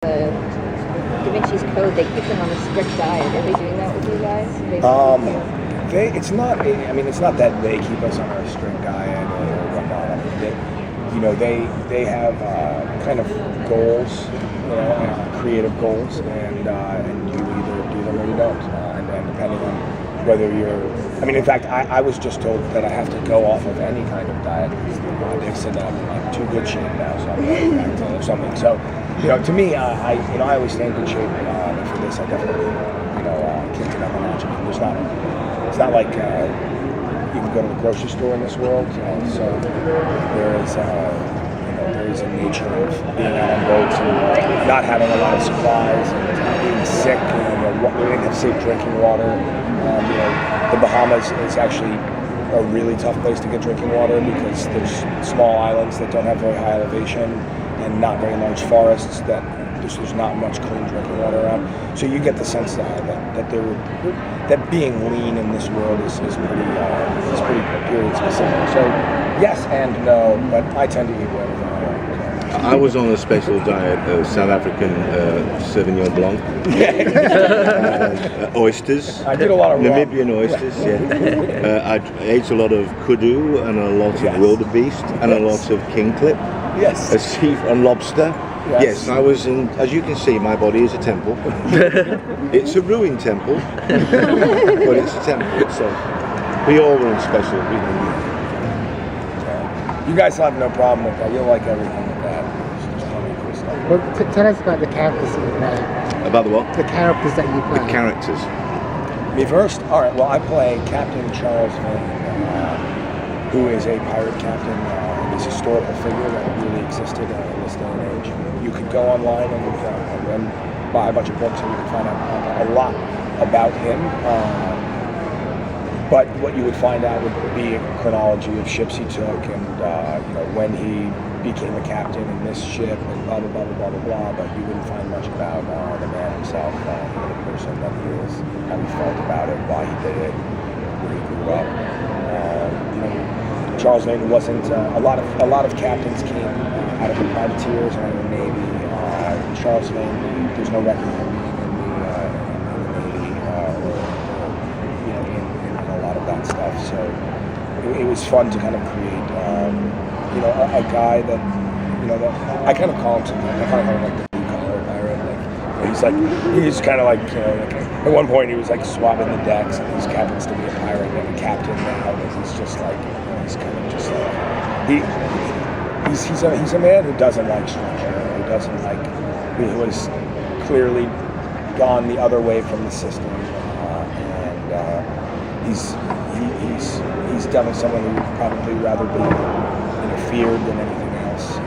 the Da Vinci's Code, they keep them on a strict diet. Are they doing that with you guys? It's not. I mean, it's not that they keep us on a strict diet or whatnot. I mean, they have kind of goals, creative goals, and you either do them or you don't. And depending on whether you're, I mean, in fact, I was just told that I have to go off of any kind of diet because they've said that I'm in too good shape now, so I'm going back to something. So, to me, I always stay in good shape. For this, I definitely, kicked it up a notch. I mean, it's not like you can go to the grocery store in this world. So there is a nature of being out on boats and not having a lot of supplies and being sick. We didn't have safe drinking water. The Bahamas is actually a really tough place to get drinking water because there's small islands that don't have very high elevation and not very large forests that there's not much clean drinking water around. So you get the sense that being lean in this world is pretty period specific. So yes and no, but I tend to eat whatever I want. I was on a special diet of South African Sauvignon Blanc, oysters. I did a lot of Namibian oysters. Yeah, I ate a lot of kudu and a lot of wildebeest and a lot of kingklip. Yes. And lobster. Yes, I was in. As you can see, my body is a temple. It's a ruined temple, but it's a temple. So we all were in special. You guys will have no problem with that. You'll like everything with that. Well, tell us about the characters that you play. About the what? The characters that you play. The characters. Me first? All right, well, I play Captain Charles Vane, who is a pirate captain, this historical figure that really existed in this day and age. You could go online and buy a bunch of books and you could find out a lot about him. But what you would find out would be a chronology of ships he took and when he became a captain in this ship and blah, blah, blah, blah, blah, blah. But you wouldn't find much about the man himself, the person that he is, how he felt about it, why he did it, where he grew up. Charles Vane wasn't a lot of captains came out of the privateers or out of the Navy. Charles Vane, there's no record of him being in the Navy or in a lot of that stuff. So it was fun to kind of create a guy that that I kind of call him sometimes. I kind of call him like the blue collar pirate. He's kind of like at one point he was like swabbing the decks and he happens to be a pirate and a captain now. He's just like he's kind of just like he's a man who doesn't like structure. Who doesn't like who has clearly gone the other way from the system, and he's definitely someone who would probably rather be feared than anything else,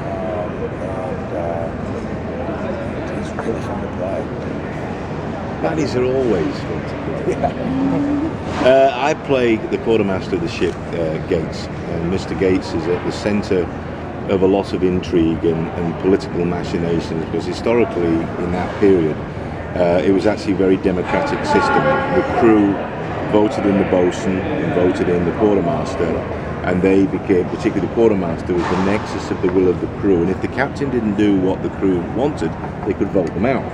and he's really fun to play. Baddies are always fun to play. I play the quartermaster of the ship, Gates, and Mr. Gates is at the centre of a lot of intrigue and political machinations, because historically in that period it was actually a very democratic system. The crew voted in the boatswain and voted in the quartermaster, and they became, particularly the quartermaster, was the nexus of the will of the crew, and if the captain didn't do what the crew wanted, they could vote them out.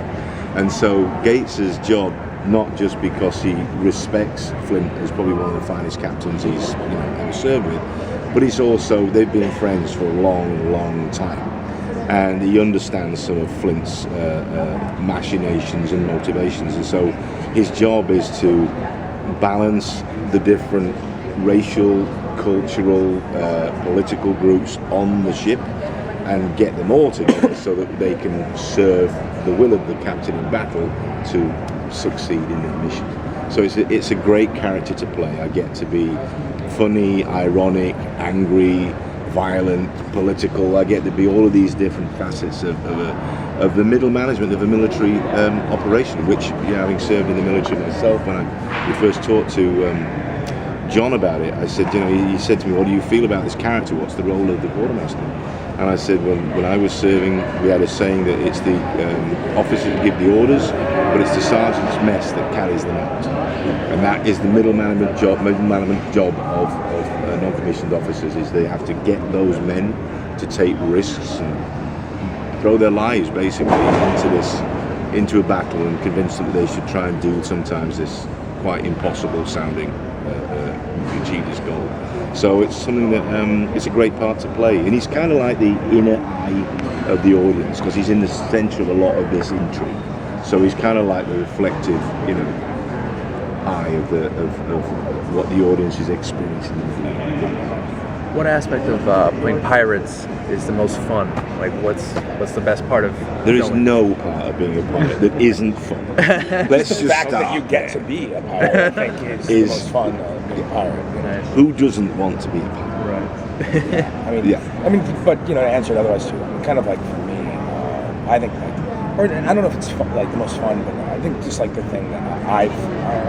And so Gates's job, not just because he respects Flint as probably one of the finest captains he's ever served with, but he's also, they've been friends for a long, long time, and he understands some of Flint's machinations and motivations, and so his job is to balance the different racial, cultural, political groups on the ship and get them all together so that they can serve the will of the captain in battle to succeed in their mission. So it's a great character to play. I get to be funny, ironic, angry, violent, political. I get to be all of these different facets of the middle management of a military operation, which, having served in the military myself, when we first talked to John about it, I said, he said to me, what do you feel about this character? What's the role of the quartermaster? And I said, well, when I was serving, we had a saying that it's the officers who give the orders, but it's the sergeant's mess that carries them out. And that is the middle management job of non-commissioned officers, is they have to get those men to take risks and throw their lives basically into a battle and convince them that they should try and do sometimes this quite impossible sounding achieve this goal. So it's something that it's a great part to play, and he's kind of like the inner eye of the audience because he's in the centre of a lot of this intrigue. So he's kind of like the reflective, eye of what the audience is experiencing. What aspect of playing pirates is the most fun? Like, what's the best part of? There is no part of being a pirate that isn't fun. Let's just The fact start that you get to be a pirate, I think, is the most fun of being a pirate. Who doesn't want to be a pirate? Right. But to answer it otherwise too, kind of like for me, I think or I don't know if it's like the most fun, but I think just like the thing that I've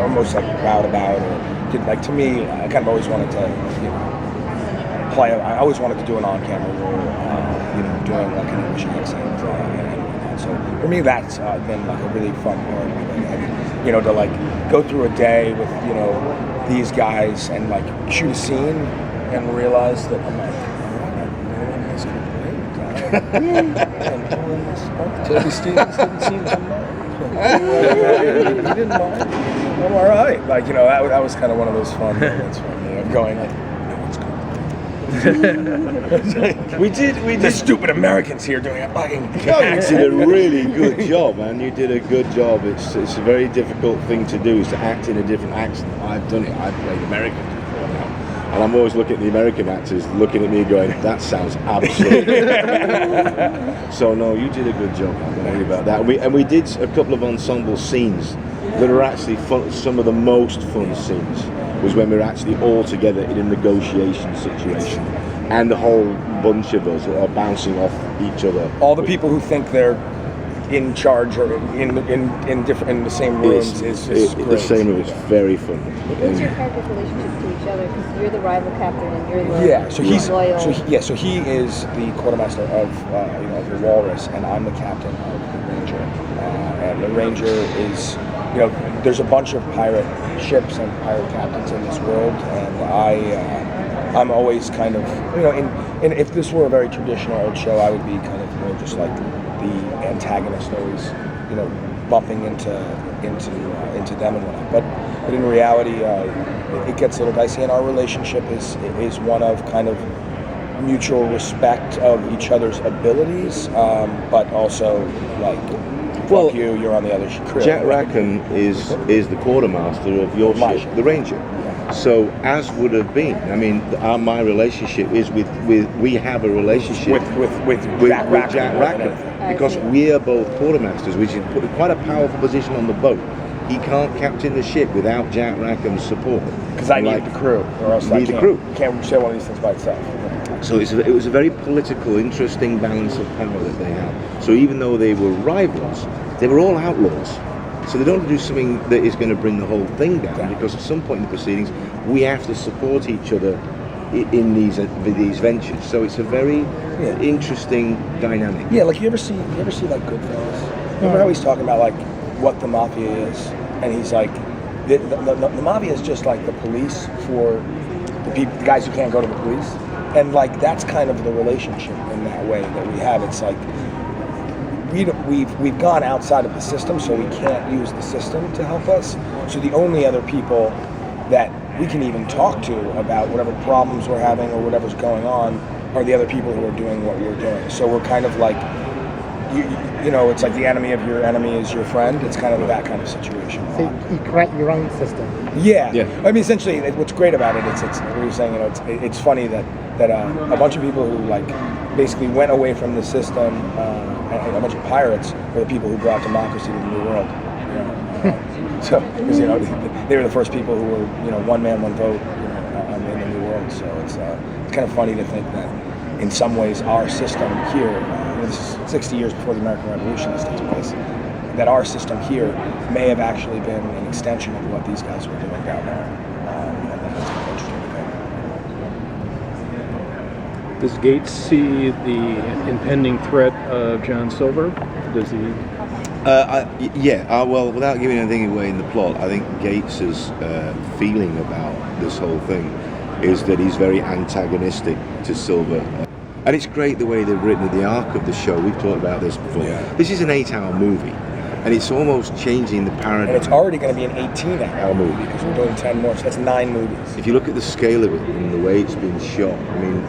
almost like proud about, or did, like to me, I kind of always wanted to, play. I always wanted to do an on-camera role, doing like an English accent, and so for me that's been like a really fun part. To like go through a day with these guys and like shoot a scene and realize that I'm like, Toby Stevens didn't seem to mind. He didn't mind. I'm all right. Like that was kind of one of those fun moments for me of going like, no one's going. we did. The stupid Americans here doing a fucking. You did a really good job, man. You did a good job. It's a very difficult thing to do, is to act in a different accent. I've done it. I've played Americans before now, and I'm always looking at the American actors, looking at me, going, "That sounds absolutely." So no, you did a good job. I don't know about that. And we did a couple of ensemble scenes that are actually fun. Some of the most fun scenes was when we were actually all together in a negotiation situation, and the whole bunch of us are bouncing off each other. All the people who think they're in charge or in the same rooms is just great. The same room is very fun. What's your character's relationship to each other? Because you're the rival captain and you're the loyal. So he is the quartermaster of the Walrus, and I'm the captain of the Ranger. And the Ranger is, there's a bunch of pirate ships and pirate captains in this world, and I'm always kind of, and if this were a very traditional old show, I would be kind of more just like the antagonist, always, bumping into them and whatnot. But in reality, it gets a little dicey, and our relationship is one of kind of mutual respect of each other's abilities, but also like, fuck you, you're on the other crew. Jack Rackham is the quartermaster of your ship, the Ranger. So as would have been, I mean, my relationship is we have a relationship with Jack Rackham because we are both quartermasters, which is quite a powerful position on the boat. He can't captain the ship without Jack Rackham's support. Because I need the crew, or else I can't say one of these things by itself. So it was a very political, interesting balance of power that they had. So even though they were rivals, they were all outlaws. So they don't do something that is going to bring the whole thing down, because at some point in the proceedings, we have to support each other in these ventures. So it's a very interesting dynamic. Yeah, like you ever see like Goodfellas? Remember how he's talking about like what the mafia is, and he's like, the mafia is just like the police for the guys who can't go to the police, and like that's kind of the relationship in that way that we have. It's like we've gone outside of the system, so we can't use the system to help us. So the only other people that we can even talk to about whatever problems we're having or whatever's going on are the other people who are doing what we're doing. So we're kind of like, it's like the enemy of your enemy is your friend. It's kind of that kind of situation. So you create your own system. Yeah. I mean, essentially, what's great about it is what you're saying. It's funny that a bunch of people who like basically went away from the system, and a bunch of pirates were the people who brought democracy to the New World. So because they were the first people who were one man, one vote in the New World. So it's kind of funny to think that in some ways our system here. This is 60 years before the American Revolution this takes place, that our system here may have actually been an extension of what these guys were doing down there. And that's kind of interesting to think. Does Gates see the impending threat of John Silver? Does he? Well, without giving anything away in the plot, I think Gates's feeling about this whole thing is that he's very antagonistic to Silver. And it's great the way they've written the arc of the show. We've talked about this before. Yeah. This is an 8-hour movie, and it's almost changing the paradigm. And it's already going to be an 18-hour movie because we're doing 10 more, so that's 9 movies. If you look at the scale of it and the way it's been shot, I mean,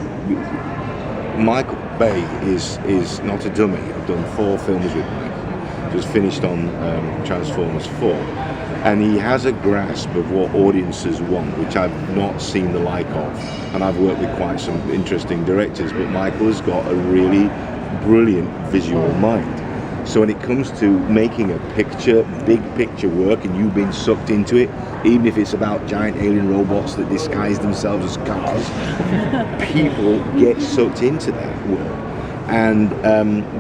Michael Bay is not a dummy. I've done 4 films with Mike. Just finished on Transformers 4. And he has a grasp of what audiences want, which I've not seen the like of. And I've worked with quite some interesting directors, but Michael has got a really brilliant visual mind. So when it comes to making a picture, big picture work, and you've been sucked into it, even if it's about giant alien robots that disguise themselves as cars, people get sucked into that world. And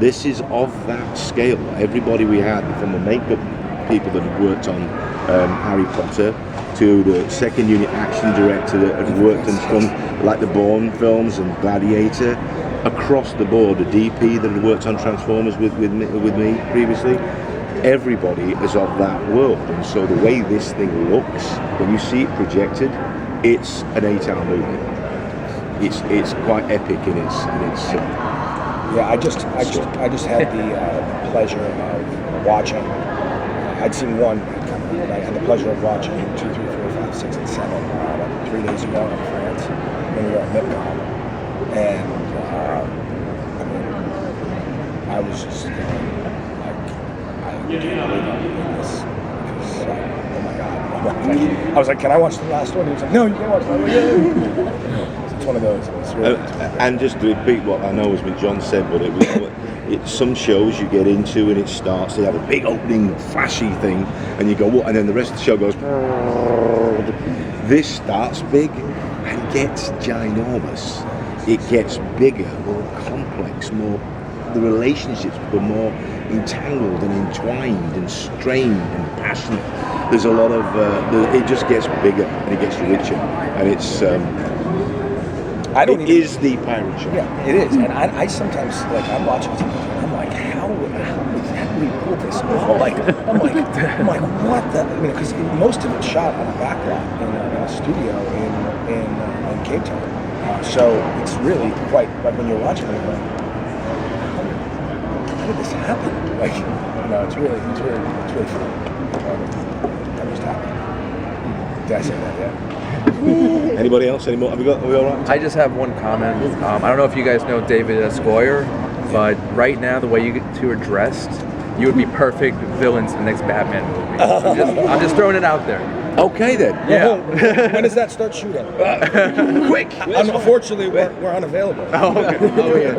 this is of that scale. Everybody we had, from the makeup people that had worked on Harry Potter, to the second unit action director that had worked on some like the Bourne films and Gladiator, across the board, the DP that had worked on Transformers with me previously, everybody is of that world. And so the way this thing looks, when you see it projected, it's an 8-hour movie. It's quite epic in its Yeah, I just had the pleasure of watching. I'd seen one, but I had the pleasure of watching 2, 3, 4, 5, 6, and 7 about 3 days ago in France when we were at McGowan. And I mean, I was just going, like, I can't believe I'm doing this. Because, oh my God. I was like, can I watch the last one? He was like, no, you can't watch that one. It's one of those. It's really, and just to repeat what I know has been John said, but it's some shows you get into and it starts, they have a big opening flashy thing and you go, what? And then the rest of the show goes, this starts big and gets ginormous. It gets bigger, more complex, the relationships become more entangled and entwined and strained and passionate. There's a lot of, it just gets bigger and it gets richer, and it is the pirate show. Yeah, it is. And I sometimes, like, I'm watching something and I'm like, how do we pull this off? I'm like, what the? I mean, because most of it's shot on a backlot in a studio in Cape Town. So it's really quite, like, when you're watching it, you're like, how did this happen? Like, it's really fun. I'm just happy. Did I say that? Yeah. Anybody else? Any more? Are we all right? I just have one comment. I don't know if you guys know David Esquire, but right now, the way you two are dressed, you would be perfect villains in the next Batman movie. I'm just throwing it out there. Okay then. Yeah. When does that start shooting? Quick. Unfortunately, we're unavailable. Oh, okay. Oh, yeah.